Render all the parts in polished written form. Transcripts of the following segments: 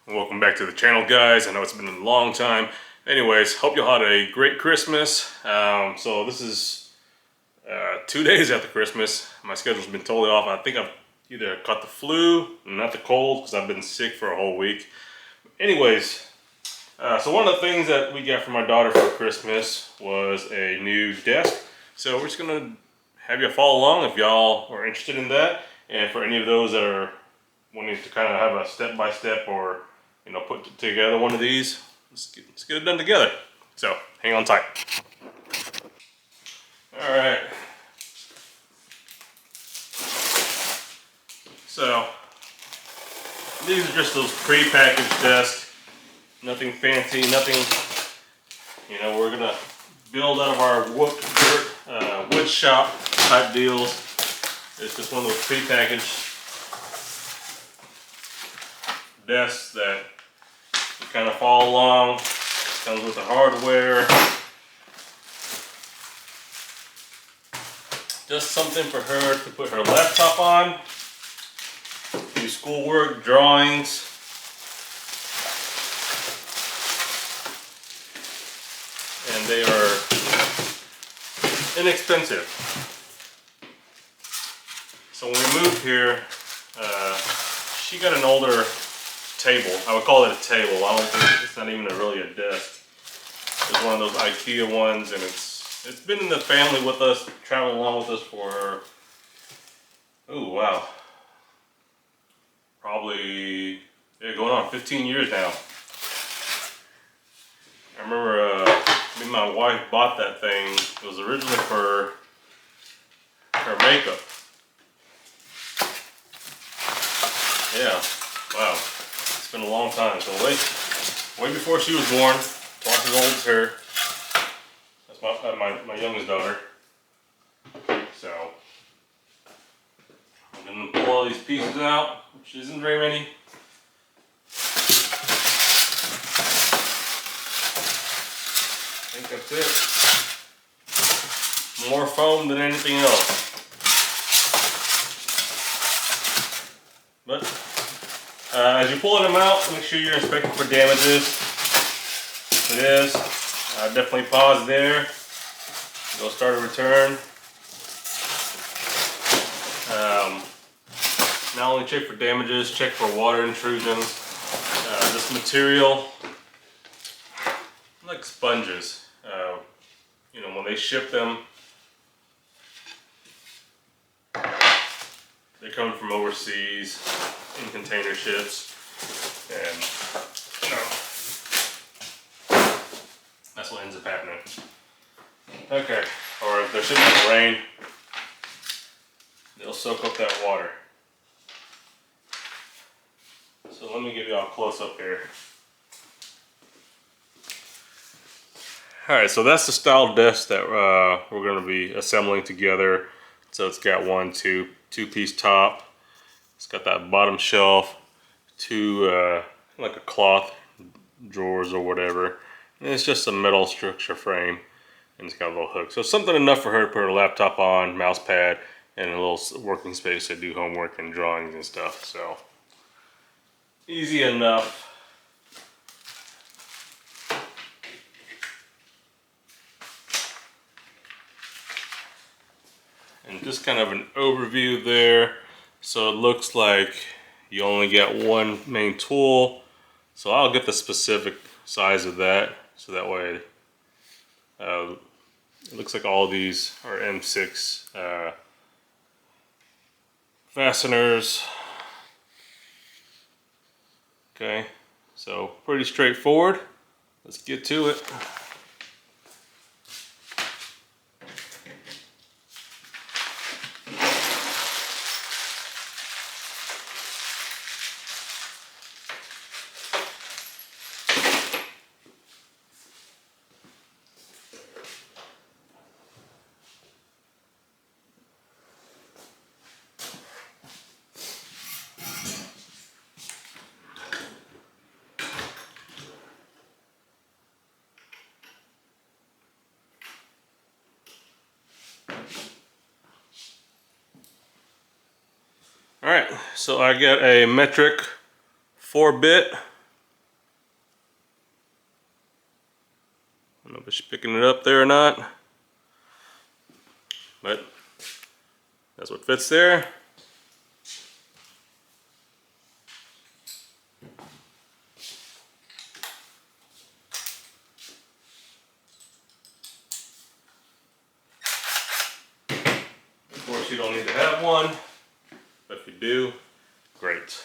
Welcome back to the channel, guys. I know it's been a long time. Anyways, hope you all had a great Christmas. So this is 2 days after Christmas. My schedule's been totally off. I think I've either caught the flu, not the cold, because I've been sick for a whole week. Anyways, so one of the things that we got for my daughter for Christmas was a new desk. So we're just gonna have you follow along if y'all are interested in that. And for any of those that are wanting to kind of have a step-by-step or put together one of these, let's get it done together. So hang on tight. All right. So these are just those pre-packaged desks. Nothing fancy, nothing. We're gonna build out of our wood shop type deals. It's just one of those pre-packaged desks that you kind of follow along. Comes with the hardware. Just something for her to put her laptop on, do schoolwork, drawings. And they are inexpensive. So when we moved here, she got an older table. I would call it a table. I don't think it's not even really a desk. It's one of those IKEA ones, and it's been in the family with us, traveling along with us for, oh wow, probably going on 15 years now. I remember me and my wife bought that thing. It was originally for her makeup. Yeah, wow. It's been a long time. So way before she was born, twice as old as her. That's my youngest daughter. So I'm gonna pull all these pieces out, which isn't very many. I think that's it. More foam than anything else. But as you're pulling them out, make sure you're inspecting for damages. If it is, definitely pause there. Go start a return. Not only check for damages, check for water intrusions. This material, like sponges, when they ship them, they're coming from overseas in container ships, and that's what ends up happening. Okay, or if they're sitting in the rain, they'll soak up that water. So let me give you all a close up here. Alright, so that's the style desk that we're going to be assembling together. So it's got two-piece top. It's got that bottom shelf, two like a cloth drawers or whatever. And it's just a metal structure frame, and it's got a little hook. So something enough for her to put her laptop on, mouse pad, and a little working space to do homework and drawings and stuff. So easy enough. And just kind of an overview there. So it looks like you only get one main tool. So I'll get the specific size of that. So that way it looks like all these are M6 fasteners. Okay, so pretty straightforward. Let's get to it. Alright, so I got a metric 4-bit I don't know if it's picking it up there or not, but that's what fits there. Of course, you don't need to have one, but if you do, great.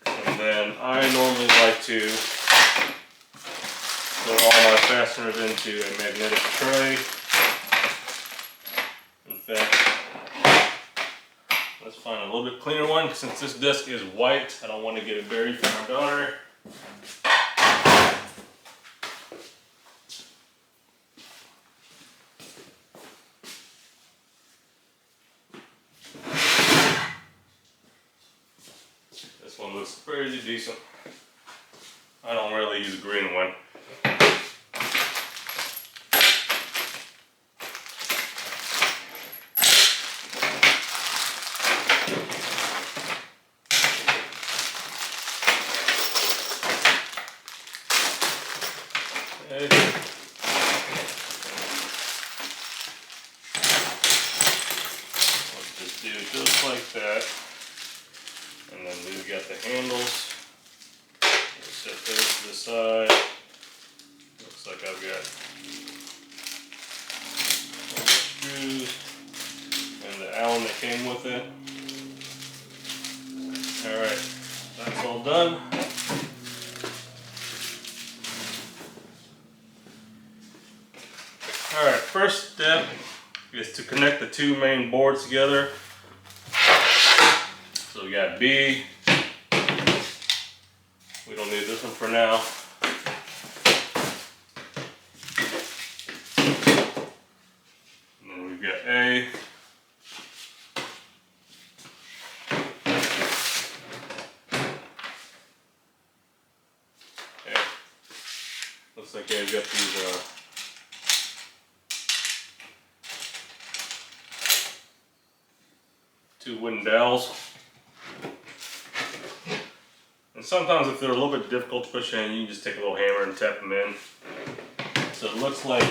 And then I normally like to put all my fasteners into a magnetic tray. In fact, let's find a little bit cleaner one. Since this disc is white, I don't want to get it buried for my daughter. This one looks pretty decent. I don't really use a green one. Okay. Let's just do just like that. And then we've got the handles. We'll set those to the side. Looks like I've got all the screws and the Allen that came with it. Alright, that's all done. Alright, first step is to connect the two main boards together. So we got B. We don't need this one for now. And then we've got A. Okay. Looks like I've got these two wooden dowels. And sometimes if they're a little bit difficult to push in, you can just take a little hammer and tap them in. So it looks like,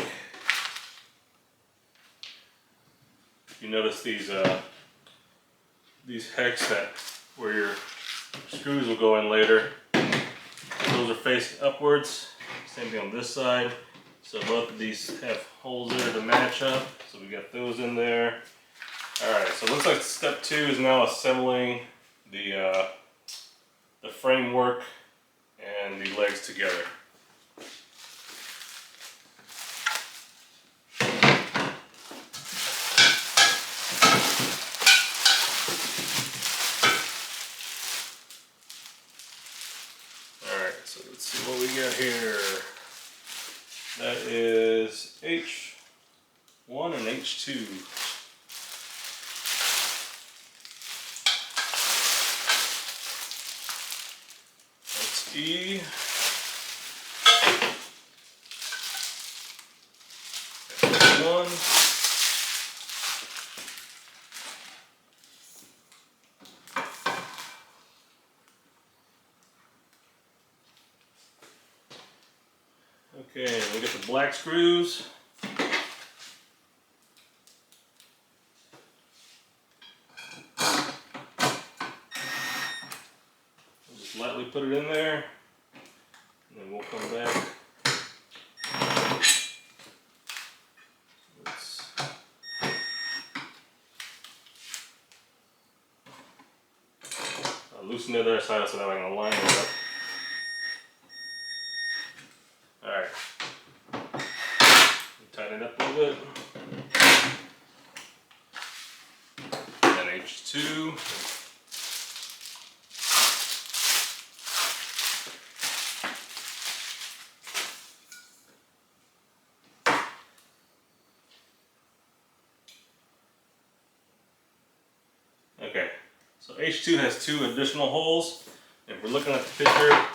you notice these hex that where your screws will go in later. Those are facing upwards. Same thing on this side. So both of these have holes there to match up. So we got those in there. Alright, so it looks like step 2 is now assembling the framework and the legs together. Alright, so let's see what we got here. That is H1 and H2. E. One. Okay, we get the black screws. Just lightly put it in there, and then we'll come back. I'll loosen the other side so that I can line it up. Alright. Tighten it up a little bit. Then H2. Okay, so H2 has 2 additional holes. If we're looking at the picture,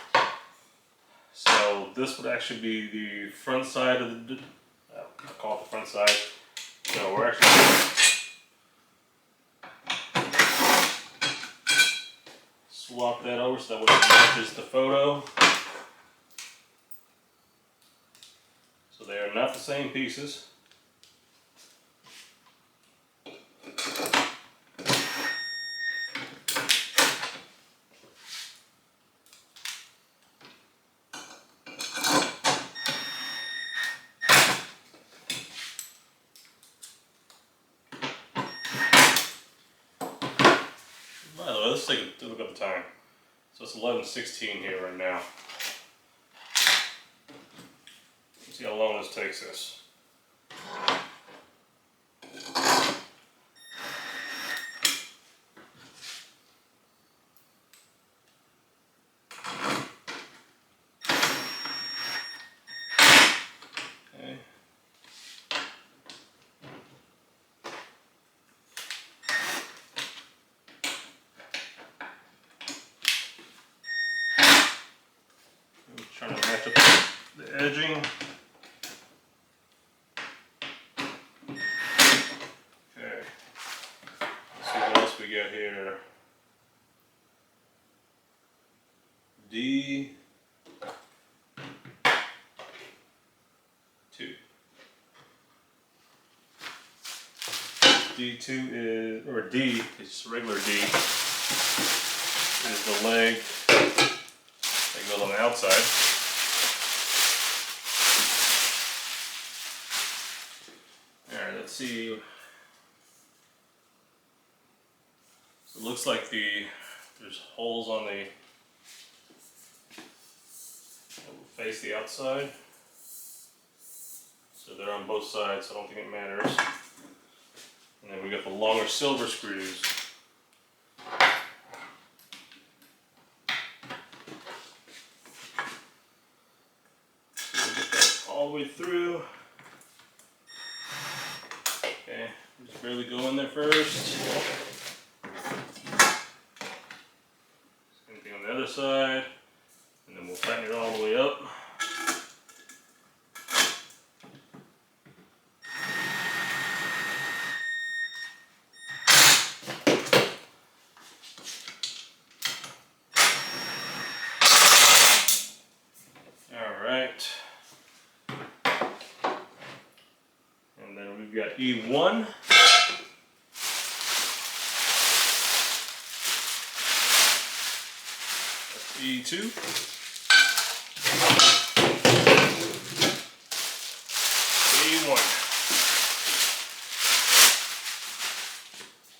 so this would actually be the front side of the, I'll call it the front side. So we're actually flip that over so that way it matches the photo. So they are not the same pieces. By the way, let's take a look at the time. So it's 11:16 here right now. Let's see how long this takes us. Okay. I'm trying to match up the edging. Okay. Let's see what else we got here. D2. D2 is, or D, it's regular D, is the leg that goes on the outside. Alright, let's see. So it looks like there's holes on the that will face the outside. So they're on both sides, so I don't think it matters. And then we got the longer silver screws. So we'll get that all the way through. Okay, just barely go in there first. Same thing on the other side. And then we'll tighten it all the way up. And then we've got E1. That's E2. E1.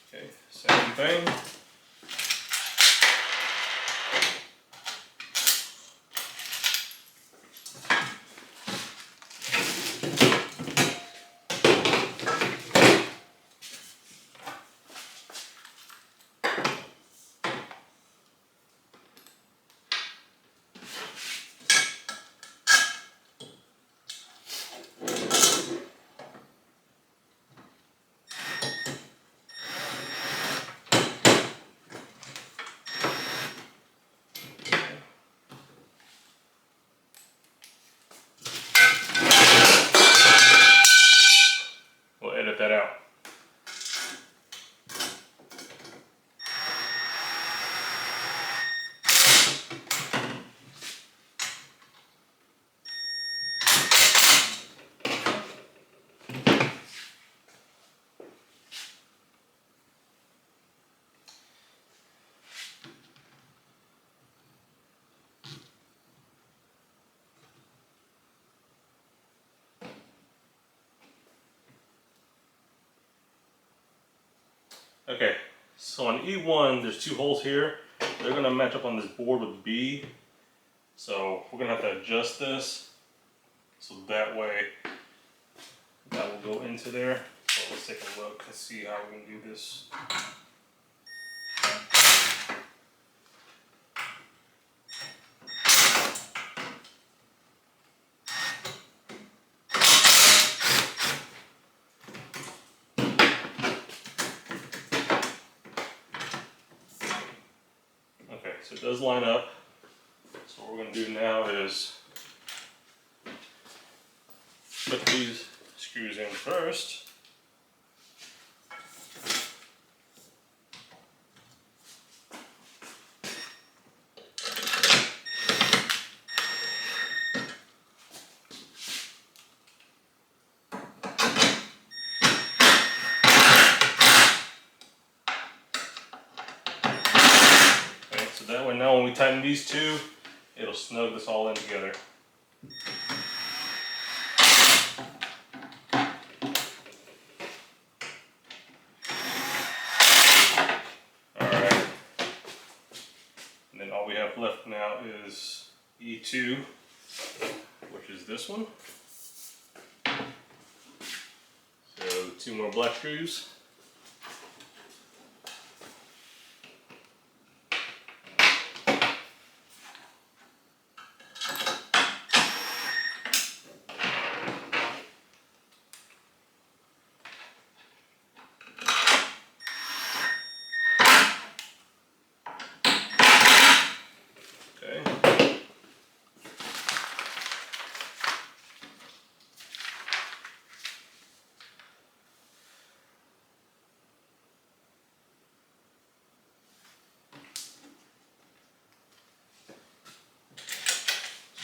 Okay, same thing. We'll edit that out. Okay, so on E1, there's two holes here. They're going to match up on this board with B. So we're going to have to adjust this. So that way, that will go into there. So let's take a look and see how we can do this. Okay, so it does line up. So what we're going to do now is put these screws in first. that way now when we tighten these two, it'll snug this all in together. Alright. And then all we have left now is E2, which is this one. So 2 more black screws.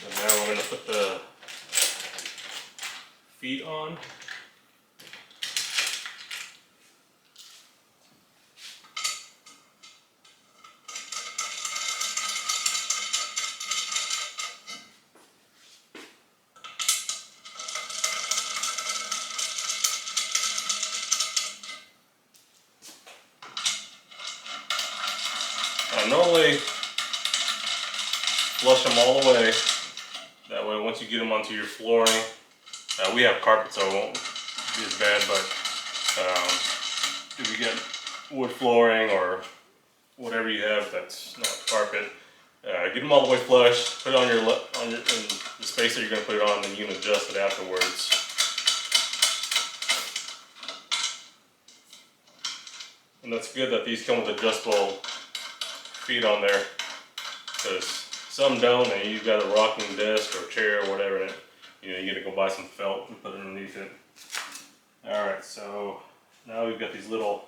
So now we're going to put the feet on. I normally flush them all the way. That way, once you get them onto your flooring, we have carpet, so it won't be as bad. But if you get wood flooring or whatever you have that's not carpet, get them all the way flush. Put it on your in the space that you're going to put it on, and you can adjust it afterwards. And that's good that these come with adjustable feet on there, because some don't, and you've got a rocking desk or chair or whatever, and you gotta go buy some felt and put it underneath it. Alright, so now we've got these little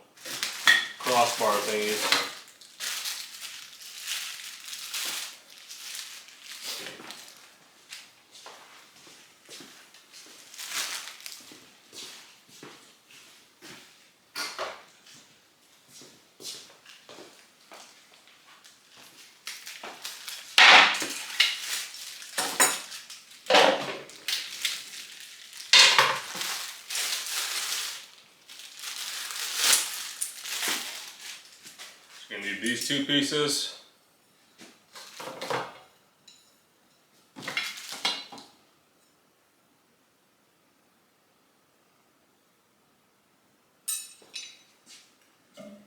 crossbar thingies. You're going to need these 2 pieces.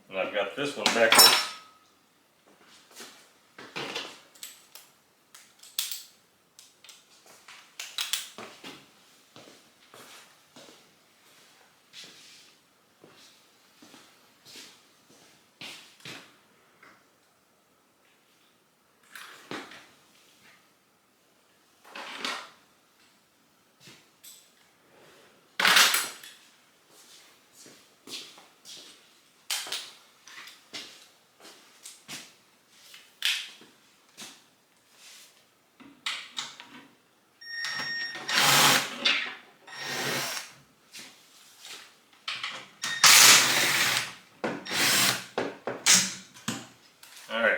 And I've got this one backwards. Alright.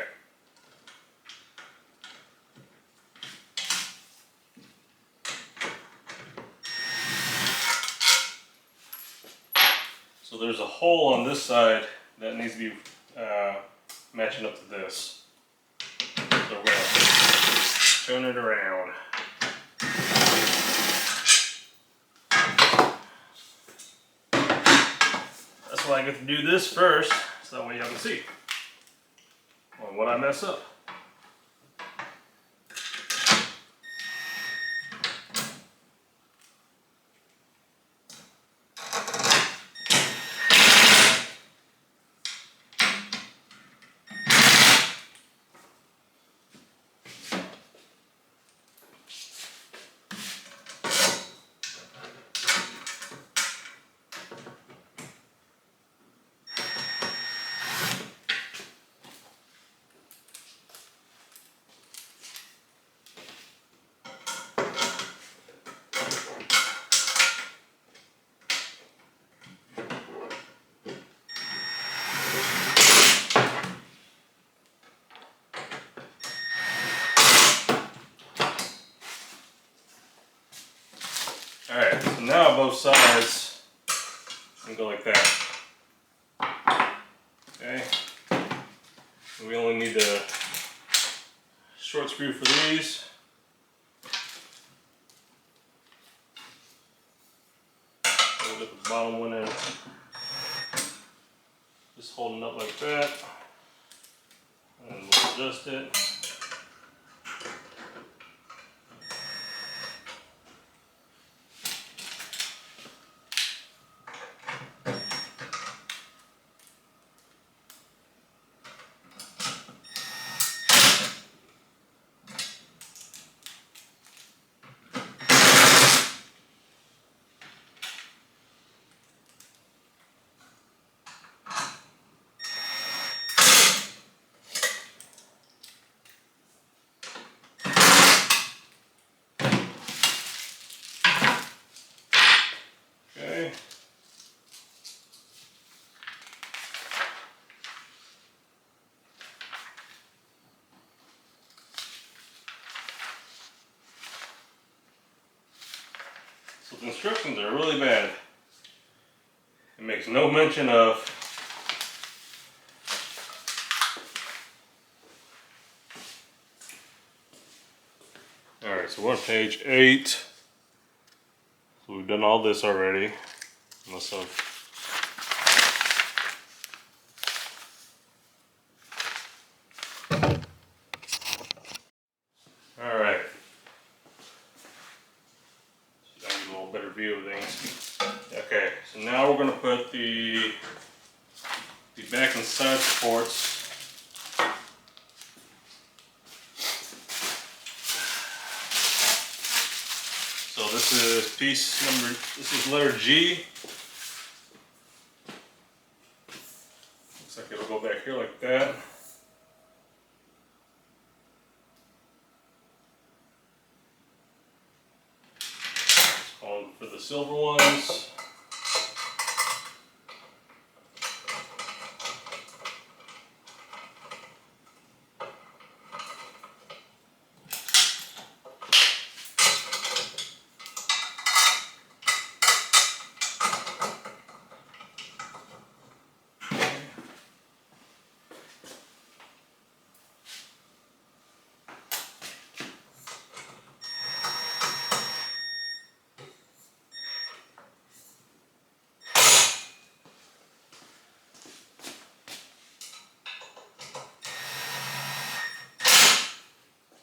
So there's a hole on this side that needs to be matching up to this. So we're going to turn it around. That's why I get to do this first, so that way y'all can see on what I mess up. now both sides and go like that. Okay. We only need a short screw for these. We'll get the bottom one in. Just holding up like that. And we'll adjust it. Okay. So the instructions are really bad. It makes no mention of alright, so we're on page 8. So we've done all this already. Unless I've alright. So I get a little better view of things. Okay, so now we're going to put the back and side supports. So this is this is letter G. Looks like it'll go back here like that. Going for the silver ones.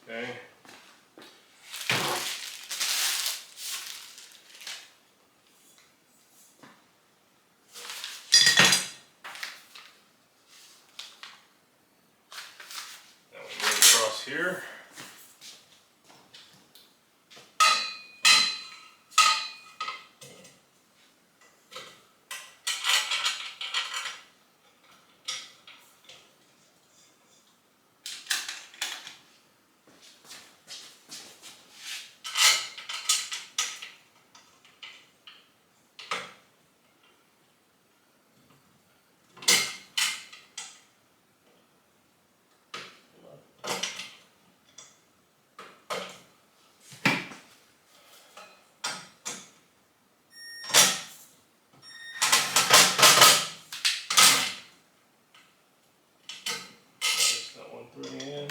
Okay. Now we go across here. Bring it in.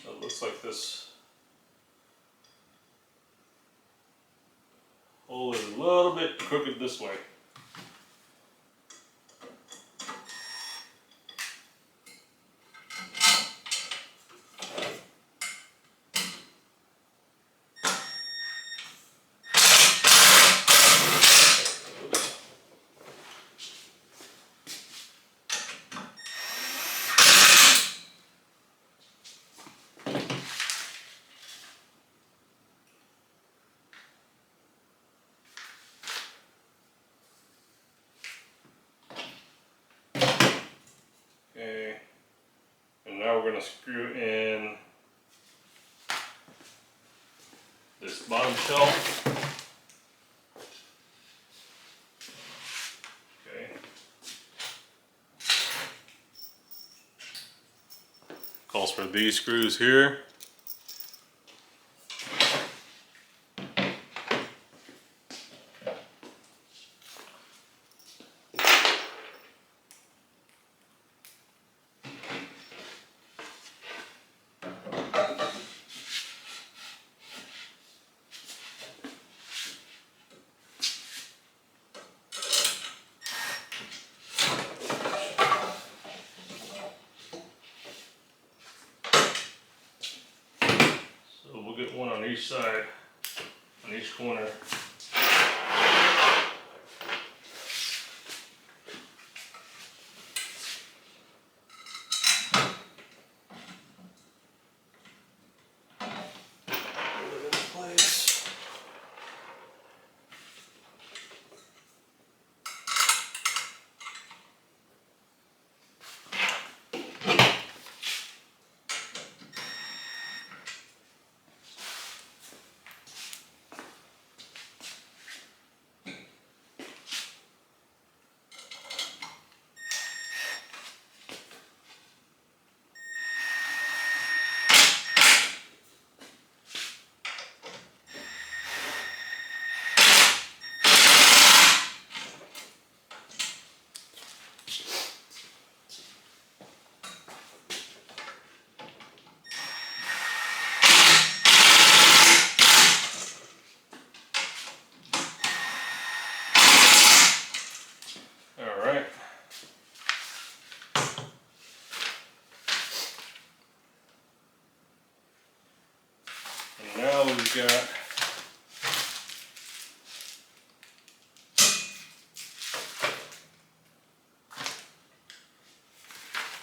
So it looks like this hole is a little bit crooked this way. Okay, and now we're going to screw in this bottom shelf. Okay. Calls for these screws here. So we'll get one on each side, on each corner. Alright. And now we've got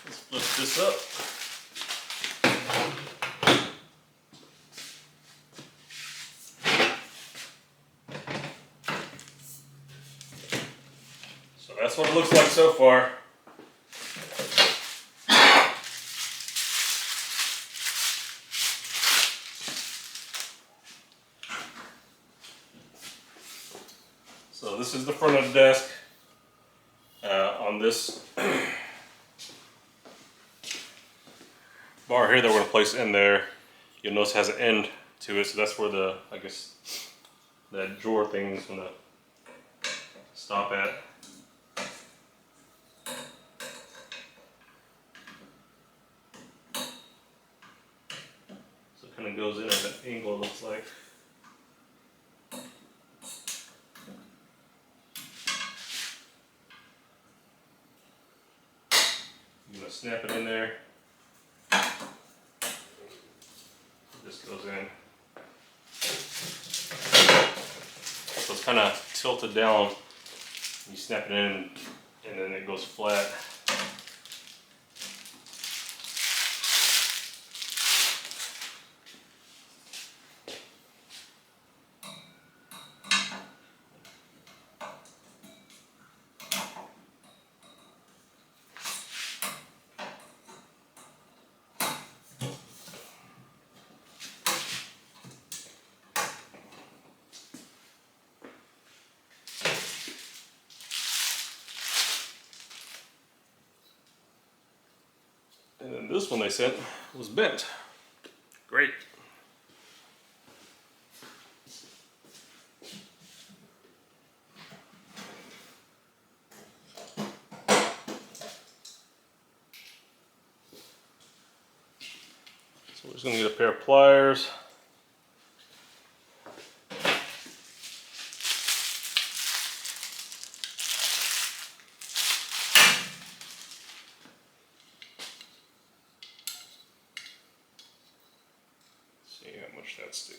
let's lift this up. So that's what it looks like so far. So this is the front of the desk. On this bar here that we're going to place in there, you'll notice it has an end to it, so that's where the, I guess, that drawer thing is going to stop at. So it kind of goes in at an angle, it looks like. I'm going to snap it in there. This goes in. So it's kind of tilted down. You snap it in and then it goes flat. And then this one they sent was bent. Great. So we're just going to get a pair of pliers. See how much that's doing.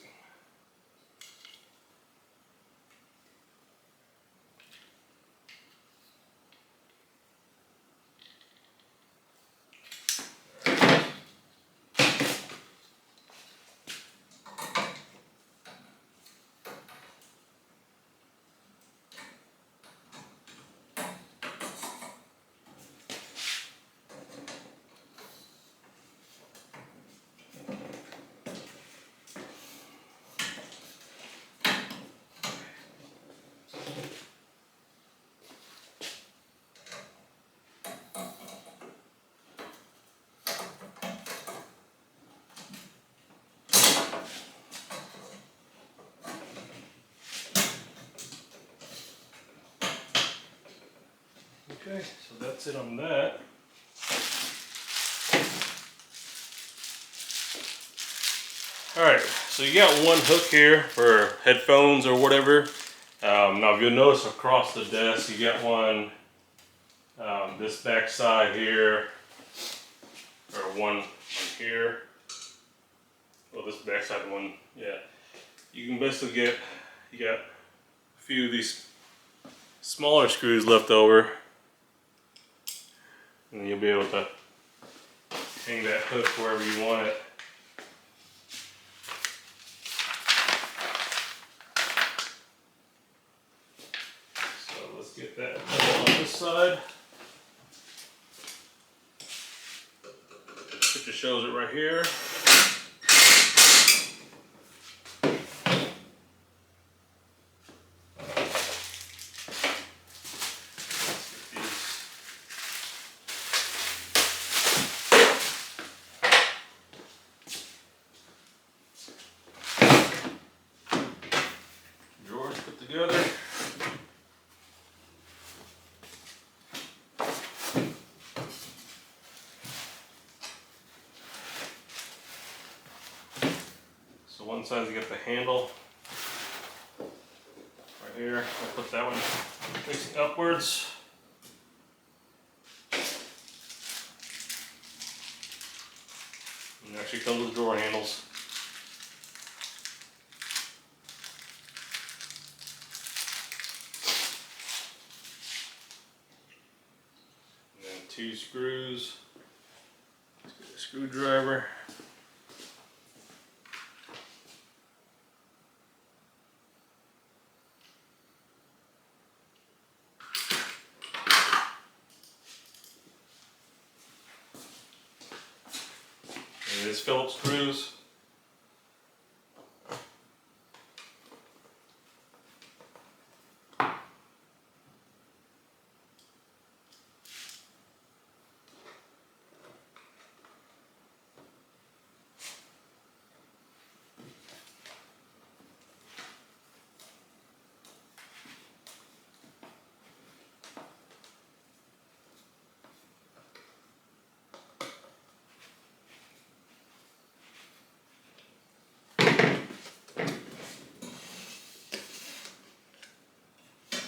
Okay, so that's it on that. Alright, so you got one hook here for headphones or whatever. Now if you'll notice across the desk, you got one, this back side here, or one here. Well, this back side one, yeah. You can basically get, you got a few of these smaller screws left over. And you'll be able to hang that hook wherever you want it. So let's get that on this side. It just shows it right here. Drawers put together. So one side you got the handle right here. I'll put that one facing upwards. And it actually comes with drawer handles. And then 2 screws. Let's get a screwdriver. And it is Phillips screws.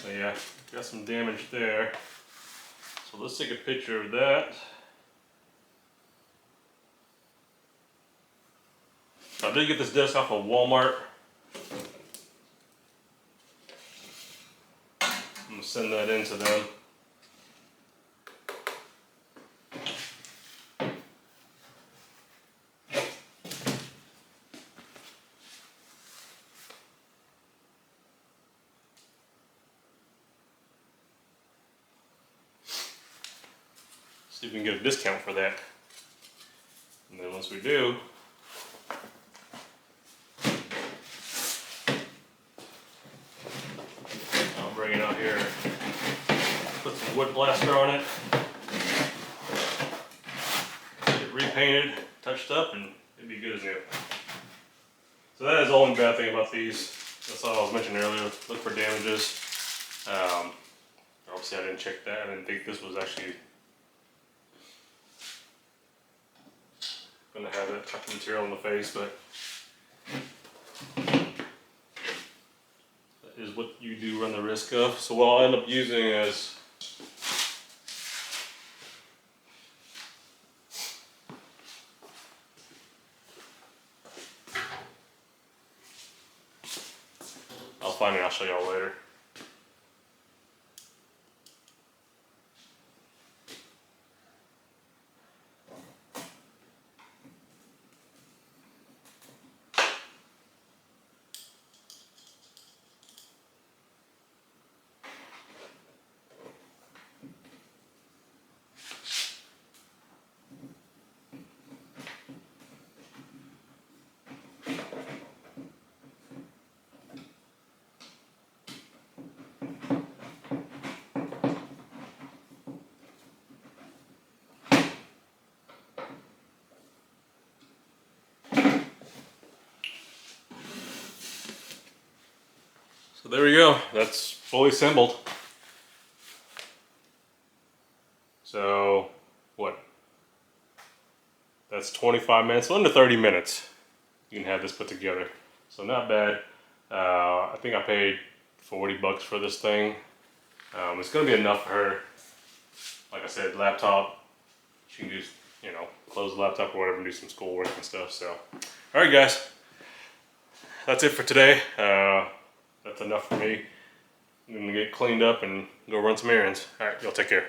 So yeah, got some damage there. So let's take a picture of that. I did get this desk off of Walmart. I'm gonna send that in to them. See if we can get a discount for that. And then once we do, I'll bring it out here, put some wood plaster on it, get it repainted, touched up, and it'd be good as new. So that is the only bad thing about these. That's all I was mentioning earlier. Look for damages. Obviously I didn't check that. I didn't think this was actually going to have that type of material in the face, but that is what you do run the risk of. So what I'll end up using is I'll find it, I'll show y'all later. So there we go, that's fully assembled. That's 25 minutes, so under 30 minutes. You can have this put together. So not bad. I think I paid $40 for this thing. It's gonna be enough for her. Like I said, laptop. She can just, you know, close the laptop or whatever and do some schoolwork and stuff. So, all right, guys. That's it for today. That's enough for me. I'm gonna get cleaned up and go run some errands. All right, y'all take care.